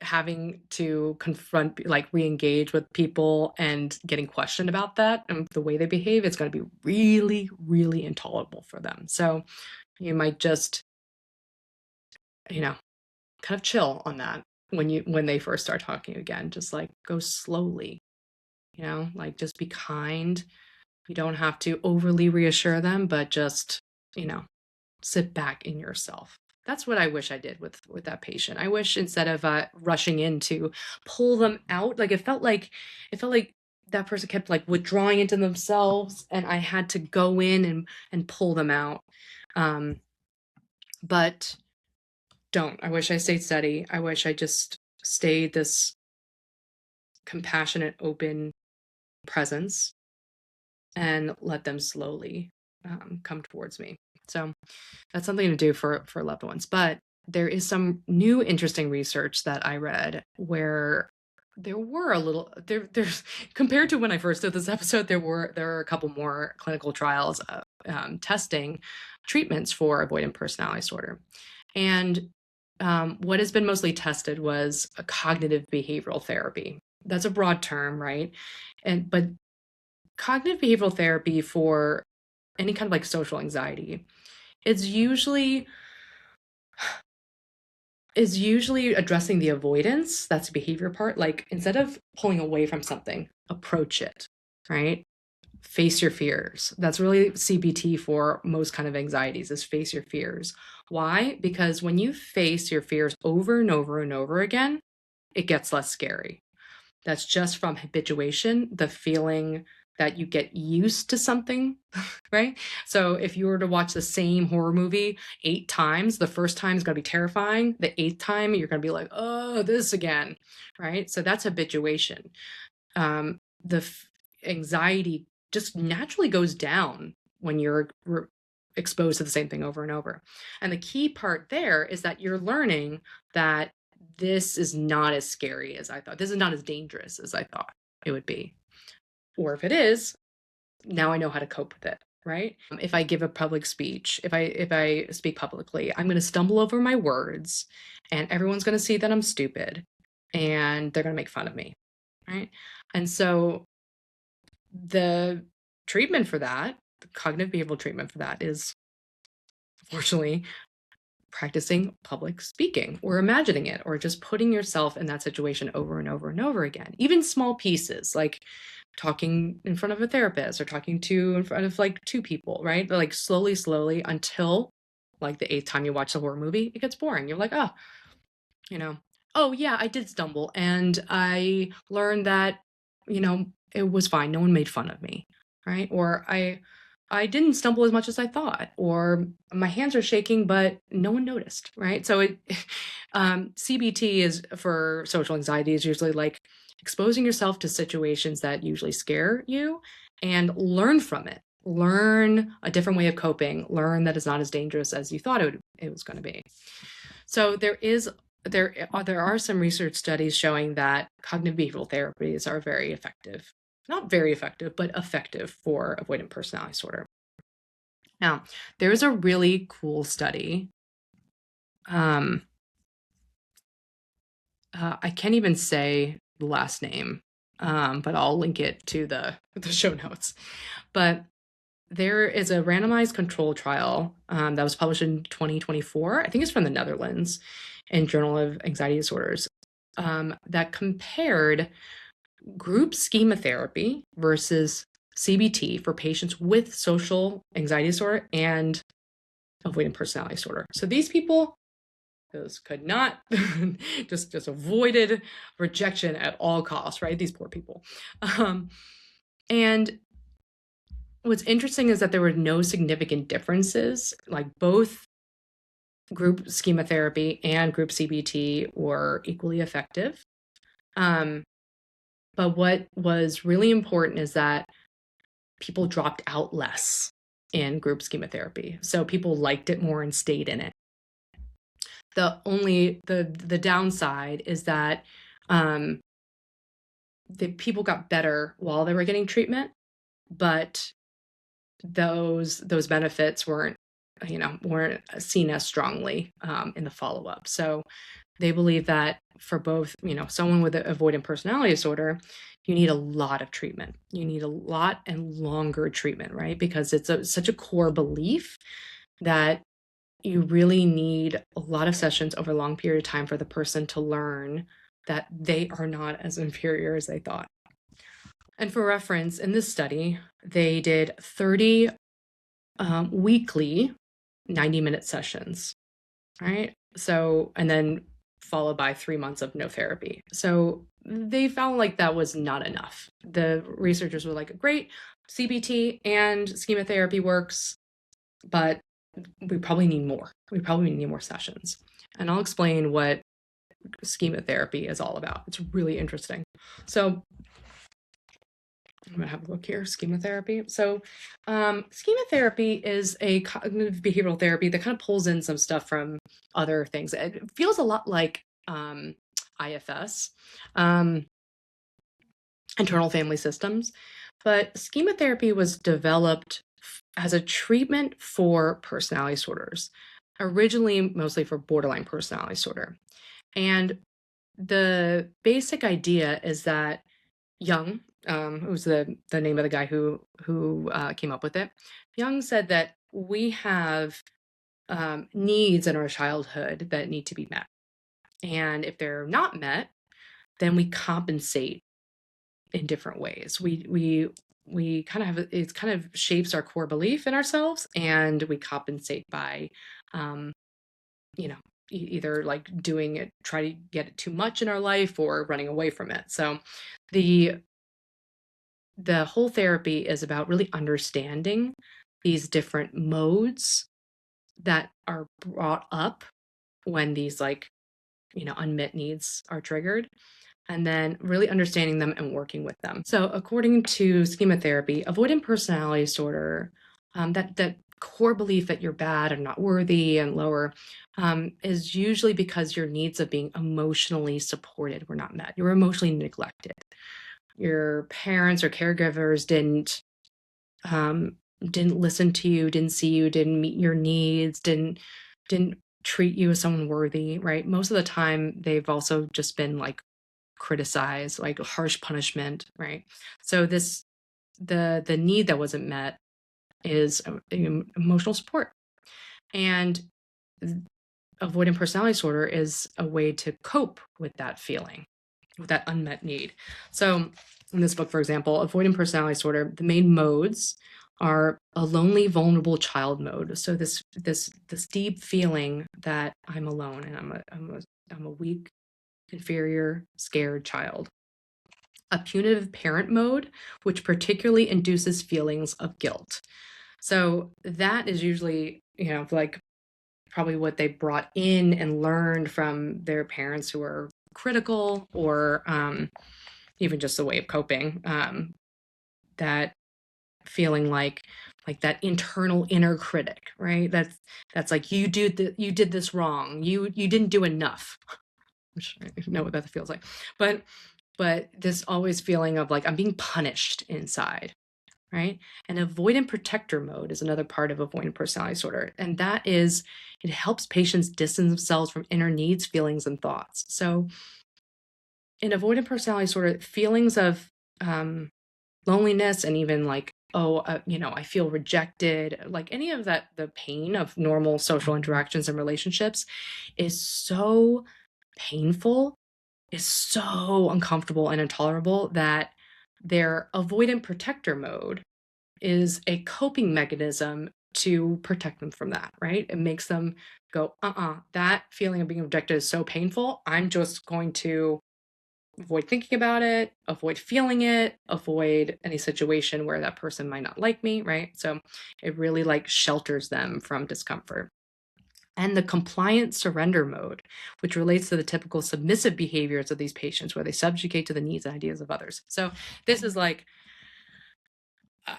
having to confront, like re-engage with people and getting questioned about that and the way they behave, it's going to be really, really intolerable for them. So you might just, kind of chill on that when they first start talking again. Just like go slowly, like just be kind. You don't have to overly reassure them, but just, sit back in yourself. That's what I wish I did with that patient. I wish instead of rushing in to pull them out, like it felt like that person kept like withdrawing into themselves, and I had to go in and pull them out. But don't. I wish I stayed steady. I wish I just stayed this compassionate, open presence and let them slowly come towards me. So that's something to do for loved ones. But there is some new interesting research that I read where there were there's compared to when I first did this episode, there are a couple more clinical trials testing treatments for avoidant personality disorder. And what has been mostly tested was a cognitive behavioral therapy. That's a broad term, right? But cognitive behavioral therapy for any kind of like social anxiety is usually addressing the avoidance. That's the behavior part. Like instead of pulling away from something, approach it, right? Face your fears. That's really CBT for most kind of anxieties, is face your fears. Why? Because when you face your fears over and over and over again, it gets less scary. That's just from habituation, the feeling that you get used to something, right? So if you were to watch the same horror movie 8 times, the first time is going to be terrifying. The 8th time, you're going to be like, oh, this again, right? So that's habituation. The anxiety just naturally goes down when you're exposed to the same thing over and over. And the key part there is that you're learning that this is not as scary as I thought. This is not as dangerous as I thought it would be. Or if it is, now I know how to cope with it, right? If I give a public speech, if I speak publicly, I'm going to stumble over my words, and everyone's going to see that I'm stupid, and they're going to make fun of me, right? And so the treatment for that, the cognitive behavioral treatment for that, is unfortunately practicing public speaking, or imagining it, or just putting yourself in that situation over and over and over again. Even small pieces, like talking in front of a therapist, or talking in front of like 2 people, right? But like slowly until like the 8th time you watch the horror movie, it gets boring. You're like, oh yeah, I did stumble, and I learned that, it was fine. No one made fun of me, right? Or I didn't stumble as much as I thought, or my hands are shaking, but no one noticed, right? So CBT is for social anxiety is usually like exposing yourself to situations that usually scare you and learn from it. Learn a different way of coping. Learn that it's not as dangerous as you thought it was going to be. So there is there are some research studies showing that cognitive behavioral therapies are very effective. Not very effective, but effective for avoidant personality disorder. Now, there's a really cool study. I can't even say the last name, but I'll link it to the show notes. But there is a randomized control trial that was published in 2024. I think it's from the Netherlands in Journal of Anxiety Disorders that compared group schema therapy versus CBT for patients with social anxiety disorder and avoidant personality disorder. So these people could not just avoided rejection at all costs, right? These poor people. And what's interesting is that there were no significant differences, like both group schema therapy and group CBT were equally effective. But what was really important is that people dropped out less in group schema therapy. So people liked it more and stayed in it. The downside is that the people got better while they were getting treatment, but those benefits weren't seen as strongly in the follow-up. So they believe that for both, someone with an avoidant personality disorder, you need a lot of treatment. You need a lot and longer treatment, right? Because it's such a core belief that you really need a lot of sessions over a long period of time for the person to learn that they are not as inferior as they thought. And for reference, in this study, they did 30 weekly 90-minute sessions, right? So, and then followed by 3 months of no therapy. So they felt like that was not enough. The researchers were like, great, CBT and schema therapy works, but we probably need more. We probably need more sessions. And I'll explain what schema therapy is all about. It's really interesting. So I'm going to have a look here, schema therapy. So schema therapy is a cognitive behavioral therapy that kind of pulls in some stuff from other things. It feels a lot like IFS, internal family systems, but schema therapy was developed as a treatment for personality disorders, originally mostly for borderline personality disorder. And the basic idea is that Jung, who's the name of the guy who came up with it, Jung said that we have needs in our childhood that need to be met. And if they're not met, then we compensate in different ways. We kind of have, it kind of shapes our core belief in ourselves, and we compensate by, either like doing it, try to get it too much in our life or running away from it. So the whole therapy is about really understanding these different modes that are brought up when these unmet needs are triggered, and then really understanding them and working with them. So according to schema therapy, avoidant personality disorder, that core belief that you're bad and not worthy and lower, is usually because your needs of being emotionally supported were not met. You were emotionally neglected. Your parents or caregivers didn't listen to you, didn't see you, didn't meet your needs, didn't treat you as someone worthy, right? Most of the time, they've also just been like criticized, like harsh punishment, right? So the need that wasn't met is emotional support. And avoidant personality disorder is a way to cope with that feeling, with that unmet need. So in this book, for example, Avoidant Personality Disorder, the main modes are a lonely, vulnerable child mode. So this deep feeling that I'm alone and I'm a weak, inferior, scared child. A punitive parent mode, which particularly induces feelings of guilt. So that is usually, like probably what they brought in and learned from their parents who are critical, or even just a way of coping, that feeling like that internal inner critic, right? That's like, you did this wrong. You didn't do enough, which I know what that feels like. But this always feeling of like I'm being punished inside, right? And avoidant protector mode is another part of avoidant personality disorder. And that is, it helps patients distance themselves from inner needs, feelings, and thoughts. So in avoidant personality disorder, feelings of loneliness and even like, I feel rejected, like any of that, the pain of normal social interactions and relationships is so painful, is so uncomfortable and intolerable that their avoidant protector mode is a coping mechanism to protect them from that, right? It makes them go, that feeling of being rejected is so painful. I'm just going to avoid thinking about it, avoid feeling it, avoid any situation where that person might not like me, right? So it really like shelters them from discomfort. And the compliant surrender mode, which relates to the typical submissive behaviors of these patients where they subjugate to the needs and ideas of others. So this is like,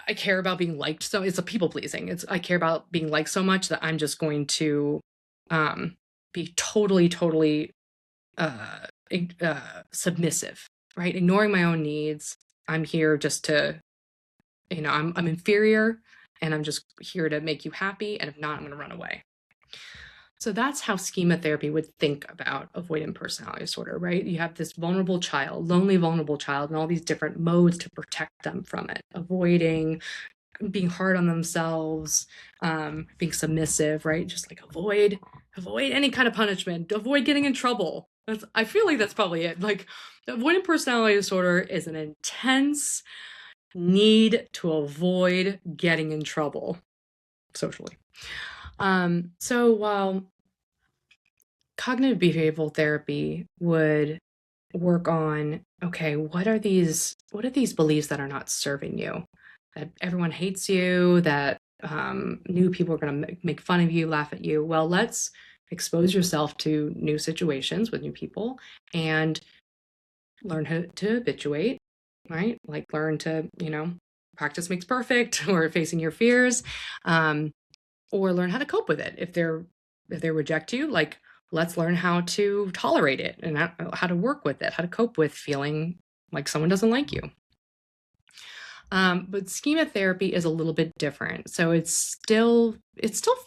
I care about being liked. So it's a people pleasing. I care about being liked so much that I'm just going to be totally uh, submissive, right? Ignoring my own needs. I'm here just to, I'm inferior and I'm just here to make you happy. And if not, I'm going to run away. So that's how schema therapy would think about avoidant personality disorder, right? You have this vulnerable child, lonely, vulnerable child, and all these different modes to protect them from it, avoiding, being hard on themselves, being submissive, right? Just like avoid any kind of punishment, avoid getting in trouble. I feel like that's probably it. Like avoidant personality disorder is an intense need to avoid getting in trouble socially. So while cognitive behavioral therapy would work on, okay, what are these beliefs that are not serving you? That everyone hates you, that new people are going to make fun of you, laugh at you. Well, let's expose yourself to new situations with new people and learn how to habituate, right? Like learn to, practice makes perfect, or facing your fears, or learn how to cope with it. If they reject you, like let's learn how to tolerate it and how to work with it, how to cope with feeling like someone doesn't like you. But schema therapy is a little bit different. So it's still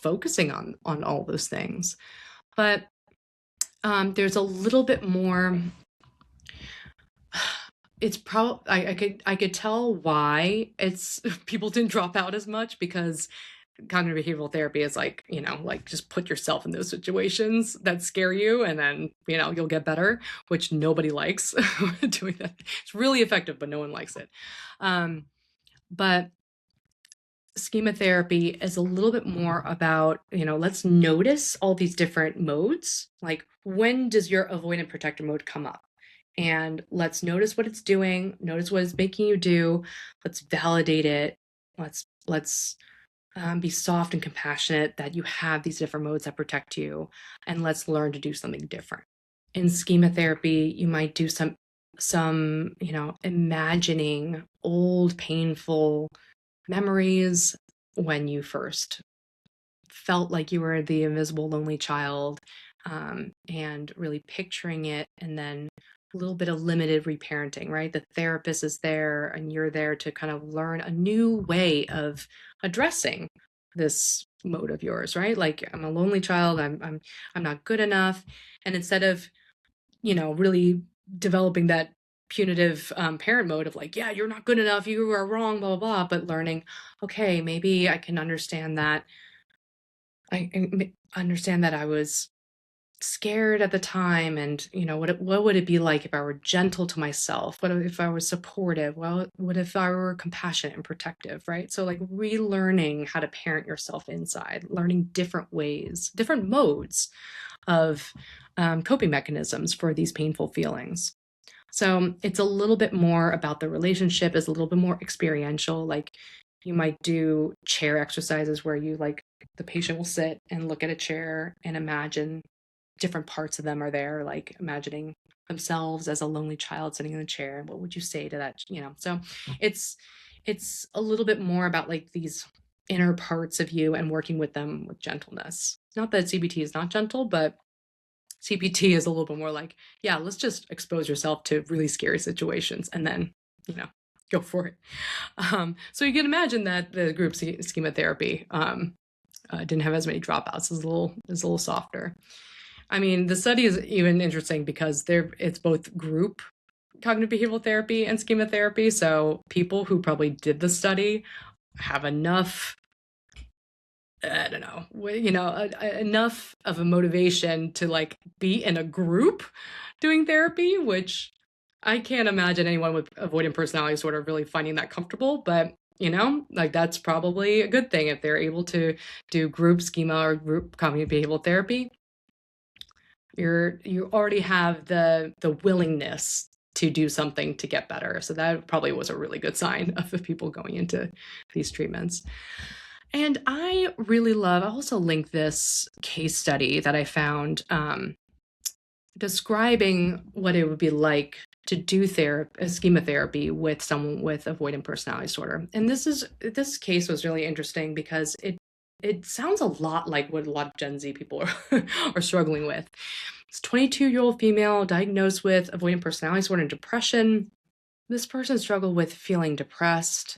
focusing on all those things, but there's a little bit more. It's probably I could tell why it's people didn't drop out as much, because cognitive behavioral therapy is like, like just put yourself in those situations that scare you and then, you'll get better, which nobody likes doing that. It's really effective, but no one likes it. But schema therapy is a little bit more about, let's notice all these different modes. Like when does your avoidant protector mode come up? And let's notice what it's doing, notice what it's making you do. Let's validate it. Let's be soft and compassionate that you have these different modes that protect you, and let's learn to do something different. In schema therapy, you might do some imagining old painful memories when you first felt like you were the invisible lonely child, and really picturing it, and then a little bit of limited reparenting, right? The therapist is there and you're there to kind of learn a new way of addressing this mode of yours, right? Like I'm a lonely child, I'm not good enough. And instead of, really developing that punitive parent mode of like, yeah, you're not good enough, you are wrong, blah, blah, blah, but learning, okay, maybe I can understand that. I understand that I was scared at the time, and what would it be like if I were gentle to myself? What if I was supportive? Well, what if I were compassionate and protective, right? So like relearning how to parent yourself inside, learning different ways, different modes of coping mechanisms for these painful feelings. So it's a little bit more about the relationship, is a little bit more experiential. Like you might do chair exercises where you like the patient will sit and look at a chair and imagine different parts of them are there, like imagining themselves as a lonely child sitting in the chair. What would you say to that? So it's a little bit more about like these inner parts of you and working with them with gentleness. Not that CBT is not gentle, but CPT is a little bit more like, yeah, let's just expose yourself to really scary situations and then, go for it. So you can imagine that the group schema therapy didn't have as many dropouts. It's a little softer. I mean, the study is even interesting because it's both group cognitive behavioral therapy and schema therapy. So people who probably did the study have enough, I don't know, enough of a motivation to like be in a group doing therapy, which I can't imagine anyone with avoidant personality disorder really finding that comfortable. But like that's probably a good thing if they're able to do group schema or group cognitive behavioral therapy. You already have the willingness to do something to get better. So that probably was a really good sign of the people going into these treatments. And I also link this case study that I found describing what it would be like to do schema therapy with someone with avoidant personality disorder. And this case was really interesting because it sounds a lot like what a lot of Gen Z people are struggling with. It's a 22-year-old female diagnosed with avoidant personality disorder and depression. This person struggled with feeling depressed,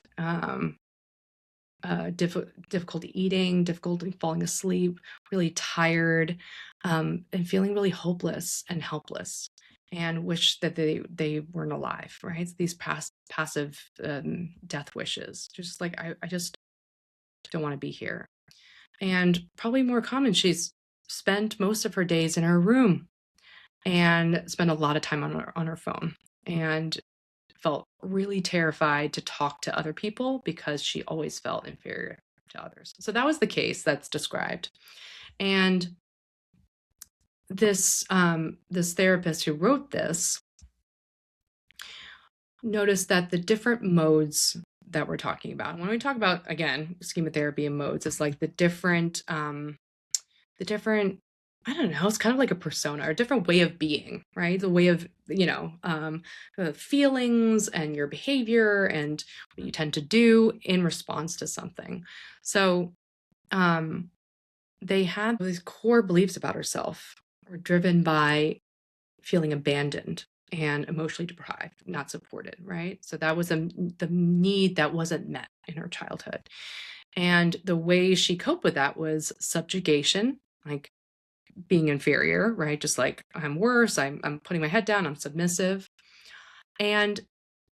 difficulty eating, difficulty falling asleep, really tired, and feeling really hopeless and helpless, and wish that they weren't alive, right? These passive death wishes, just like, I just don't want to be here. And probably more common, she's spent most of her days in her room and spent a lot of time on her phone, and felt really terrified to talk to other people because she always felt inferior to others. So that was the case that's described. And this therapist who wrote this noticed that the different modes that we're talking about, when we talk about, again, schema therapy and modes, it's like the different, I don't know, it's kind of like a persona or a different way of being, right? The way of, the feelings and your behavior and what you tend to do in response to something. So they had these core beliefs about herself were driven by feeling abandoned and emotionally deprived, not supported, right? So that was the need that wasn't met in her childhood. And the way she coped with that was subjugation, like being inferior, right? Just like, I'm worse, I'm putting my head down, I'm submissive. And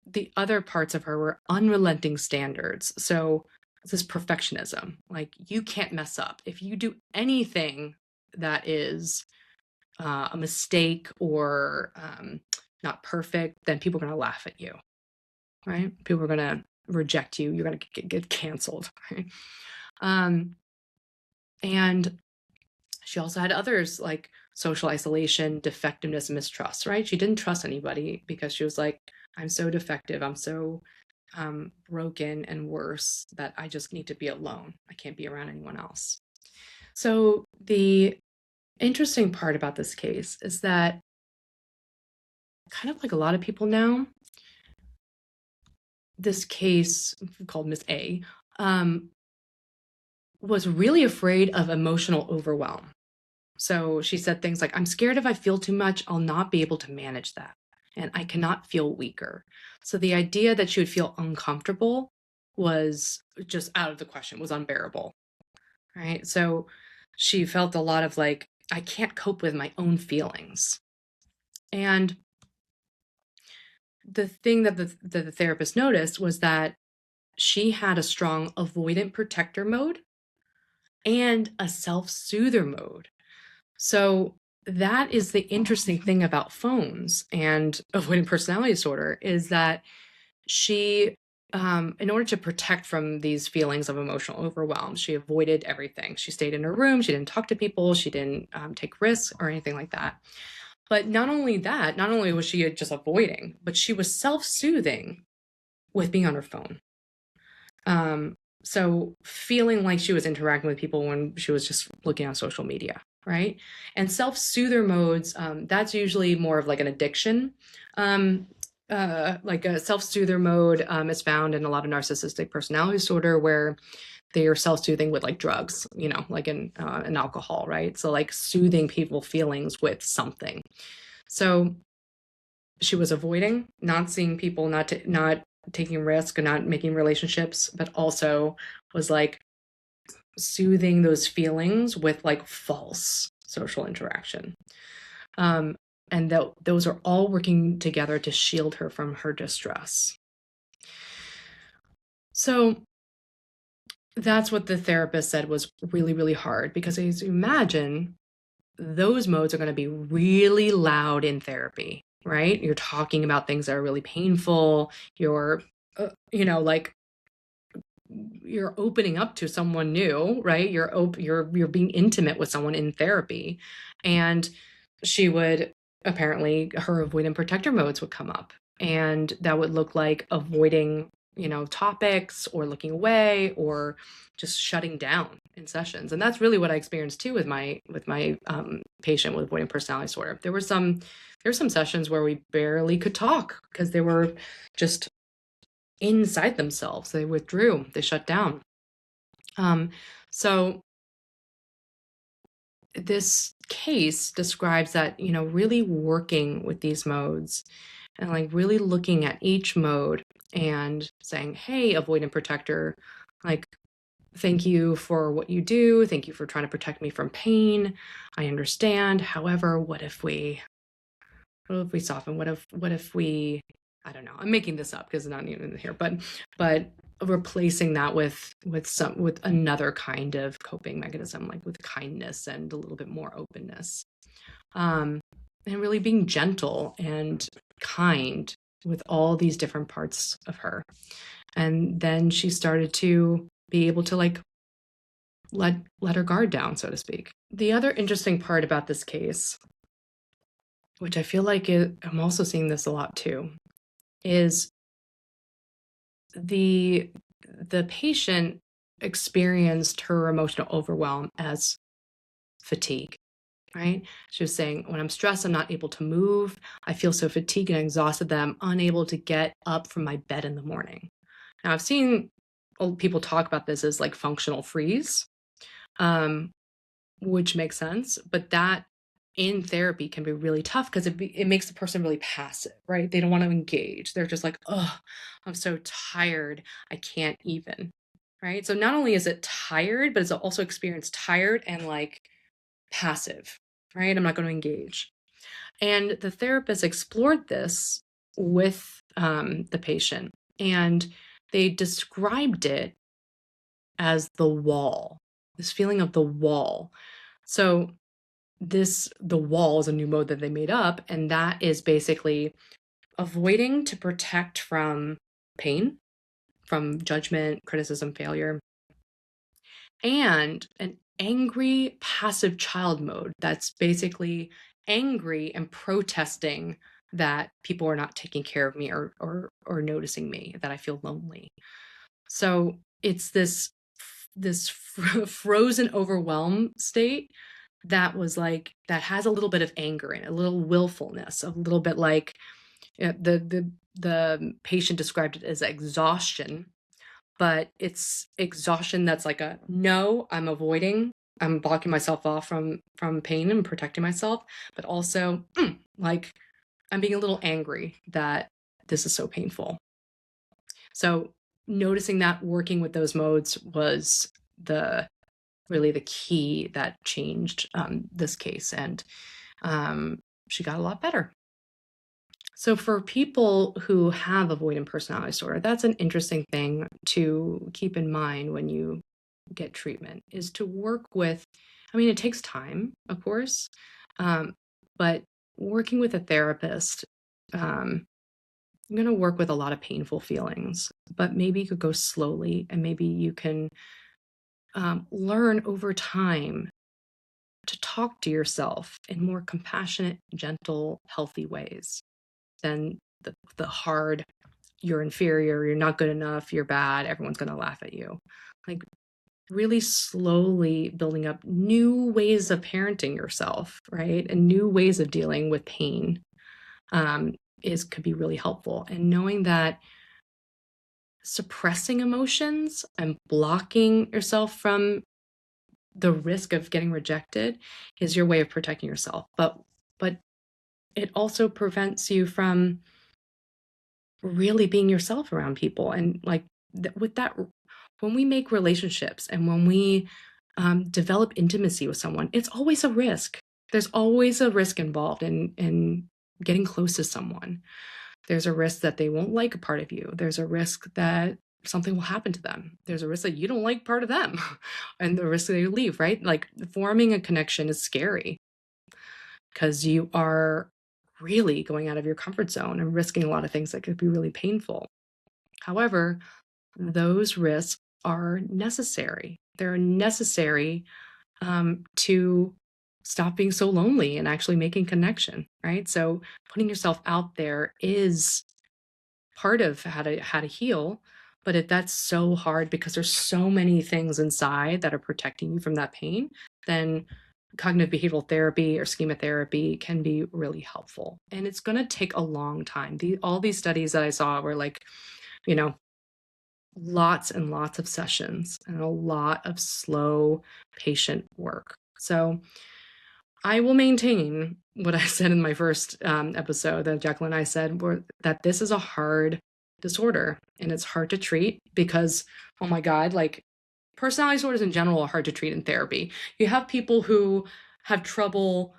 the other parts of her were unrelenting standards. So this perfectionism, like, you can't mess up. If you do anything that is a mistake or not perfect, then people are going to laugh at you, right? People are going to reject you. You're going to get canceled, right? And she also had others like social isolation, defectiveness, mistrust, right? She didn't trust anybody because she was like, I'm so defective. I'm so broken and worse that I just need to be alone. I can't be around anyone else. So the interesting part about this case is that, kind of like a lot of people now, this case called Miss A was really afraid of emotional overwhelm. So she said things like, I'm scared if I feel too much, I'll not be able to manage that. And I cannot feel weaker. So the idea that she would feel uncomfortable was just out of the question, was unbearable, right? So she felt a lot of like, I can't cope with my own feelings. And the thing that the therapist noticed was that she had a strong avoidant protector mode and a self-soother mode. So that is the interesting thing about phones and avoidant personality disorder, is that she, in order to protect from these feelings of emotional overwhelm, she avoided everything. She stayed in her room. She didn't talk to people. She didn't take risks or anything like that. But not only was she just avoiding, but she was self-soothing with being on her phone. So feeling like she was interacting with people when she was just looking on social media, right? And self-soother modes, that's usually more of like an addiction. Like a self-soother mode is found in a lot of narcissistic personality disorder, where they are self-soothing with like drugs, like in alcohol, right? So like soothing people's feelings with something. So she was avoiding, not seeing people, not taking risk, and not making relationships, but also was like soothing those feelings with like false social interaction. And those are all working together to shield her from her distress. So that's what the therapist said was really, really hard, because as you imagine, those modes are going to be really loud in therapy, right? You're talking about things that are really painful. You're, like you're opening up to someone new, right? You're being intimate with someone in therapy. And she would, apparently her avoidant protector modes would come up, and that would look like avoiding, topics, or looking away, or just shutting down in sessions. And that's really what I experienced too with my patient with avoidant personality disorder. There were some sessions where we barely could talk because they were just inside themselves. They withdrew, they shut down. So this case describes that, really working with these modes and like really looking at each mode and saying, hey, avoidant protector, like, thank you for what you do. Thank you for trying to protect me from pain. I understand. However, what if we soften? What if we, I don't know, I'm making this up because it's not even here, but replacing that with another kind of coping mechanism, like with kindness and a little bit more openness, and really being gentle and kind with all these different parts of her. And then she started to be able to like let her guard down, so to speak. The other interesting part about this case, which I feel like I'm also seeing this a lot too, is the patient experienced her emotional overwhelm as fatigue, right? She was saying, when I'm stressed, I'm not able to move. I feel so fatigued and exhausted that I'm unable to get up from my bed in the morning. Now, I've seen people talk about this as like functional freeze, which makes sense, but that in therapy can be really tough because it makes the person really passive, right? They don't want to engage. They're just like, oh, I'm so tired, I can't even, right? So not only is it tired, but it's also experienced tired and like passive, right? I'm not going to engage. And the therapist explored this with the patient, and they described it as the wall, this feeling of the wall. So the wall is a new mode that they made up, and that is basically avoiding to protect from pain, from judgment, criticism, failure, and an angry passive child mode that's basically angry and protesting that people are not taking care of me or noticing me, that I feel lonely. So it's this frozen overwhelm state that was like, that has a little bit of anger in it, a little willfulness, a little bit like, the patient described it as exhaustion, but it's exhaustion that's like a, no, I'm avoiding, I'm blocking myself off from pain and protecting myself, but also like I'm being a little angry that this is so painful. So noticing that, working with those modes was really the key that changed this case, and she got a lot better. So for people who have avoidant personality disorder, that's an interesting thing to keep in mind when you get treatment, is to work with, I mean, it takes time, of course, but working with a therapist, I'm going to work with a lot of painful feelings, but maybe you could go slowly, and maybe you can learn over time to talk to yourself in more compassionate, gentle, healthy ways than the hard, you're inferior, you're not good enough, you're bad, everyone's going to laugh at you. Like really slowly building up new ways of parenting yourself, right? And new ways of dealing with pain could be really helpful. And knowing that suppressing emotions and blocking yourself from the risk of getting rejected is your way of protecting yourself. But it also prevents you from really being yourself around people. And like with that, when we make relationships and when we develop intimacy with someone, it's always a risk. There's always a risk involved in getting close to someone. There's a risk that they won't like a part of you. There's a risk that something will happen to them. There's a risk that you don't like part of them and the risk that they leave, right? Like forming a connection is scary because you are really going out of your comfort zone and risking a lot of things that could be really painful. However, those risks are necessary. They're necessary to stop being so lonely and actually making connection, right? So putting yourself out there is part of how to heal, but if that's so hard because there's so many things inside that are protecting you from that pain, then cognitive behavioral therapy or schema therapy can be really helpful. And it's going to take a long time. All these studies that I saw were like, you know, lots and lots of sessions and a lot of slow, patient work. So I will maintain what I said in my first episode that Jacqueline and I said, that this is a hard disorder and it's hard to treat because, oh my God, like personality disorders in general are hard to treat in therapy. You have people who have trouble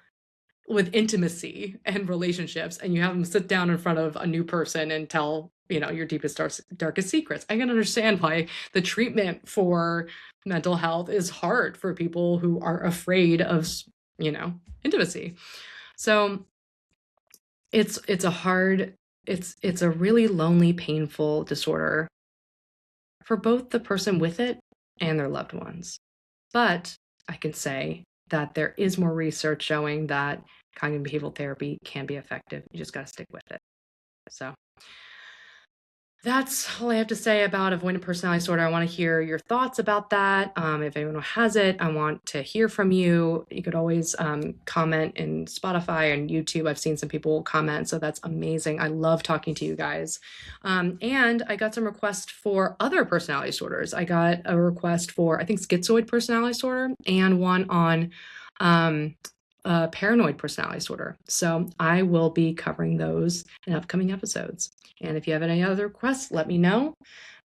with intimacy and relationships, and you have them sit down in front of a new person and tell, your deepest, darkest secrets. I can understand why the treatment for mental health is hard for people who are afraid of, intimacy. So it's a really lonely, painful disorder for both the person with it and their loved ones. But I can say that there is more research showing that cognitive behavioral therapy can be effective. You just got to stick with it. So that's all I have to say about avoidant personality disorder. I want to hear your thoughts about that. If anyone has it, I want to hear from you. You could always comment in Spotify and YouTube. I've seen some people comment, so that's amazing. I love talking to you guys. And I got some requests for other personality disorders. I got a request for, I think, schizoid personality disorder and one on paranoid personality disorder. So I will be covering those in upcoming episodes. And if you have any other requests, let me know.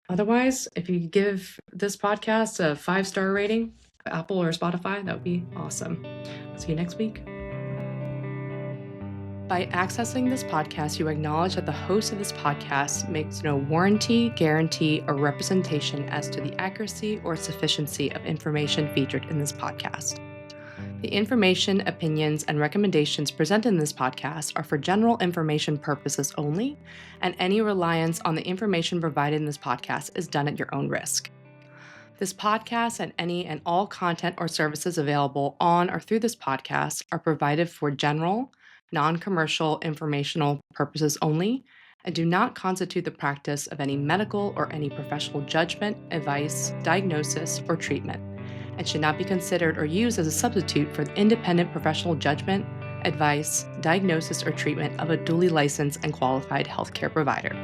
Otherwise, if you give this podcast a 5-star rating, Apple or Spotify, that would be awesome. See you next week. By accessing this podcast, you acknowledge that the host of this podcast makes no warranty, guarantee, or representation as to the accuracy or sufficiency of information featured in this podcast. The information, opinions, and recommendations presented in this podcast are for general information purposes only, and any reliance on the information provided in this podcast is done at your own risk. This podcast and any and all content or services available on or through this podcast are provided for general, non-commercial, informational purposes only, and do not constitute the practice of any medical or any professional judgment, advice, diagnosis, or treatment, and should not be considered or used as a substitute for the independent professional judgment, advice, diagnosis, or treatment of a duly licensed and qualified healthcare provider.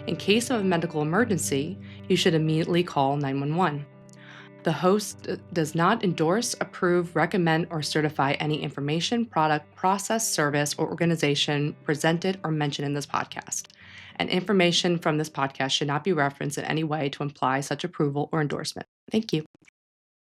In case of a medical emergency, you should immediately call 911. The host does not endorse, approve, recommend, or certify any information, product, process, service, or organization presented or mentioned in this podcast. And information from this podcast should not be referenced in any way to imply such approval or endorsement. Thank you.